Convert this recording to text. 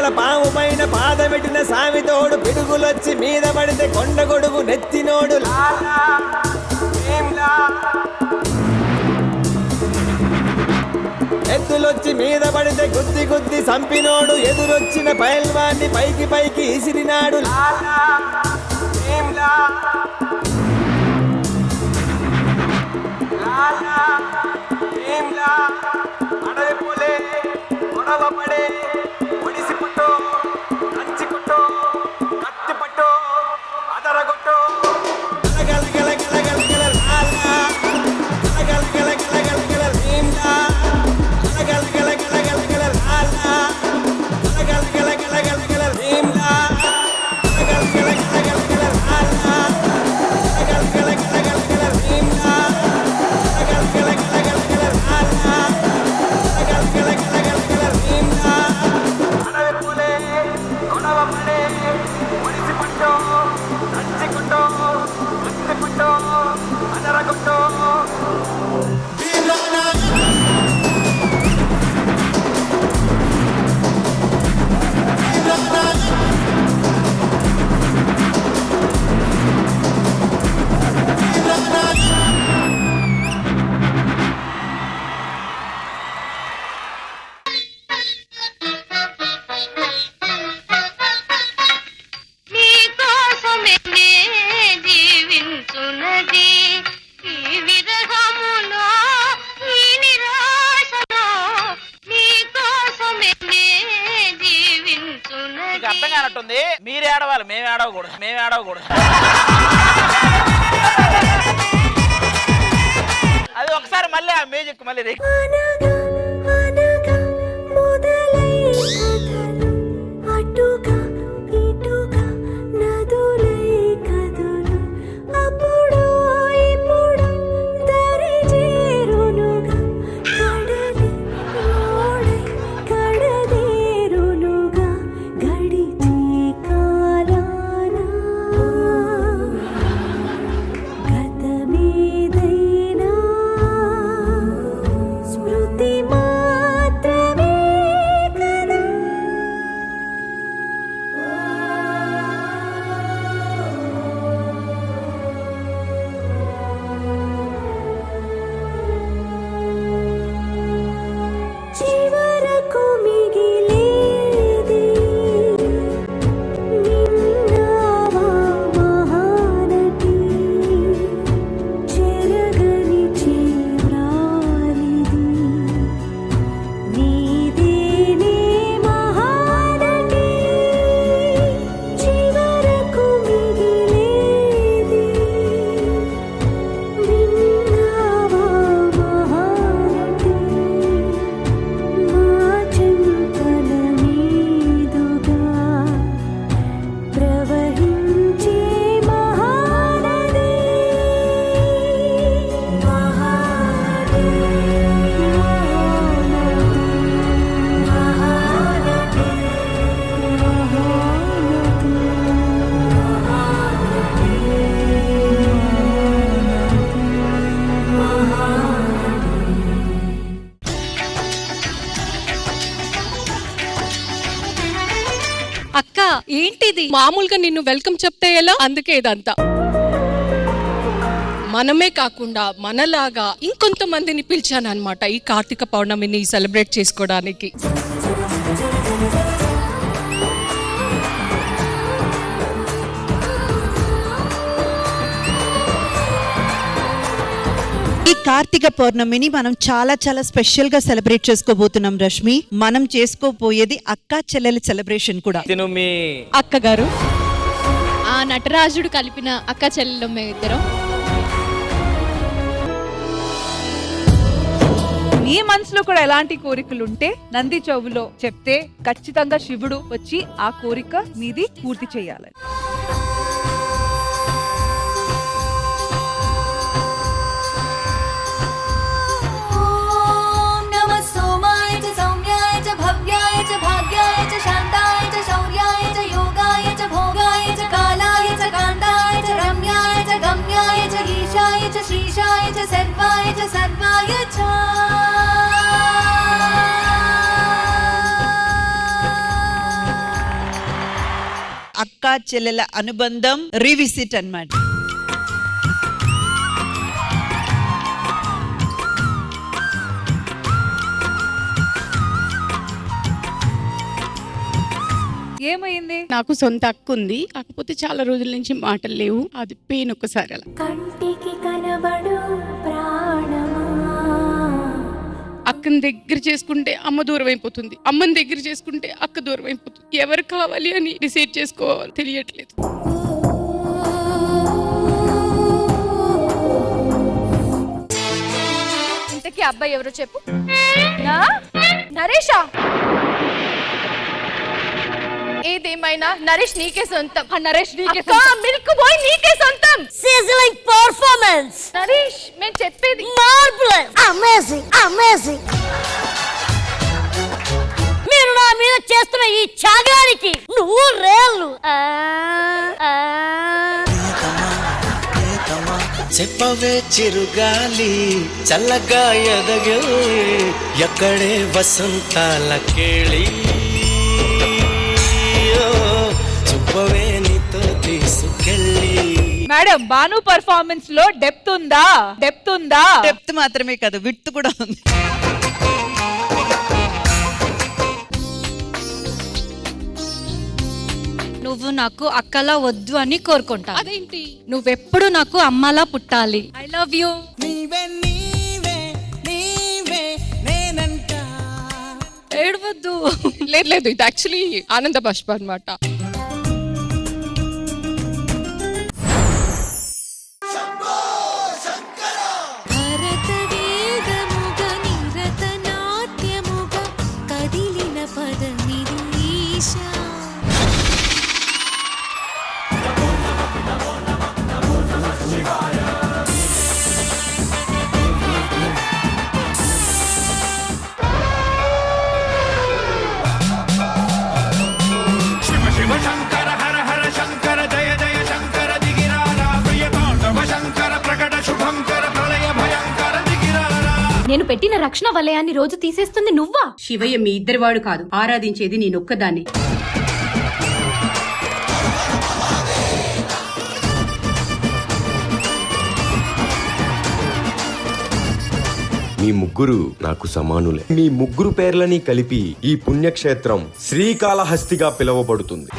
గల పాము పైన పాదమెట్టిన సామితోడు పిడుగులొచ్చి మీద పడితే కొండ గొడుగు నెత్తినోడు ఎత్తులొచ్చి మీద పడితే గుద్ది గుద్ది సంపినోడు ఎదురొచ్చిన పైల్వాన్ని పైకి పైకి ఇసిరినాడు అడవి పూలే గొడవ పడే ఒడిసి పుట్టో కంచి కొట్టో కత్తి పట్టో అదరగొట్టో గల గల గల గల గల లాలా గల గల గల గల గల భీమ్లా గల గల గల గల గల లాలా గల గల గల గల గల భీమ్లా గల గల గల గల గల లాలా గల గల గల గల గల భీమ్లా గల గల గల గల గల లాలా గల గల గల గల గల భీమ్లా అడవి పూలే గొడవ పడే ఒడిసి పుట్టో కంచి కొట్టో కత్తి పుట్టో అదరగొట్టో అర్థం కానట్టుంది. మీరే ఆడవాలి, మేమే ఆడవకూడదు. అది ఒకసారి మళ్ళీ ఆ మ్యూజిక్ మళ్ళీ అక్క ఏంటిది? మామూలుగా నిన్ను వెల్కమ్ చెప్తే ఎలా, అందుకే ఇదంతా. మనమే కాకుండా మనలాగా ఇంకొంతమందిని పిలిచానన్నమాట ఈ కార్తీక పౌర్ణమిని సెలబ్రేట్ చేసుకోవడానికి. ఈ కార్తీక పౌర్ణమిని మనం చాలా చాలా స్పెషల్ గా సెలబ్రేట్ చేసుకోబోతున్నాం రష్మి. మనం చేసుకోబోయేది అక్క చెల్లెల సెలబ్రేషన్ కూడా. మీ అక్కగారు ఆ నటరాజుడు కలిపిన అక్క చెల్లెలు మేమిద్దరం. మీ మనసులో కూడా ఎలాంటి కోరికలు ఉంటే నంది చెవులో చెప్తే ఖచ్చితంగా శివుడు వచ్చి ఆ కోరిక మీది పూర్తి చేయాలని. శ్రీశాయ చ సర్వాయ చ సర్వాయ చ అక్కా చెల్లెల అనుబంధం రీవిసిట్ అన్నమాట. ఏమైంది? నాకు సొంత అక్క ఉంది, కాకపోతే చాలా రోజుల నుంచి మాటలు లేవు. అది పెయిన్ ఒక్కసారి అలా. కంటికి కనబడు ప్రాణమా అక్కని దగ్గర చేసుకుంటే అమ్మ దూరం అయిపోతుంది, అమ్మని దగ్గర చేసుకుంటే అక్క దూరం అయిపోతుంది. ఎవరు కావాలి అని డిసైడ్ చేసుకోవాలి తెలియట్లేదు. ఇంతకీ అబ్బాయి ఎవరో చెప్పు. నరేషా? ఏదేమైనా నరేష్ నీకే సొంతం. నరేష్ నీకే మిల్క్ బాయ్ నీకే సొంతం. సిజలింగ్ పర్ఫార్మెన్స్ నరేష్ మేము చెప్పేది మార్వెలస్ అమేజింగ్ అమేజింగ్. మీరు నా మీద చేస్తున్న ఈ త్యాగానికి నువ్వు రేళ్ళు. చెప్పవే చిరుగాలి చల్లగా ఎదగే ఎక్కడే వసంతాల కేళి చెప్పవే నీతో తీసుకెళ్ళి. మేడం, బాను పర్ఫార్మెన్స్ లో డెప్త్ ఉందా? డెప్త్ ఉందా? డెప్త్ మాత్రమే కాదు, విడ్త్ కూడా ఉంది. నువ్వు నాకు అక్కలా వద్దు అని కోరుకుంటా. అదేంటి? నువ్వెప్పుడు నాకు అమ్మలా పుట్టాలి. I love you. ఏడవద్దు. లేదు లేదు, ఇది యాక్చువల్లీ ఆనంద బాష్ప అన్నమాట. భరత వేదముగ నిరత నాట్యముగ కదిలిన పదమిది ఈశా. నేను పెట్టిన రక్షణ వలయాన్ని రోజు తీసేస్తుంది నువ్వా? శివయ్య మీ ఇద్దరి వాడు కాదు, ఆరాధించేది నేనొక్కదాన్ని. మీ ముగ్గురు నాకు సమానులే. మీ ముగ్గురు పేర్లని కలిపి ఈ పుణ్యక్షేత్రం శ్రీకాళహస్తిగా పిలువబడుతుంది.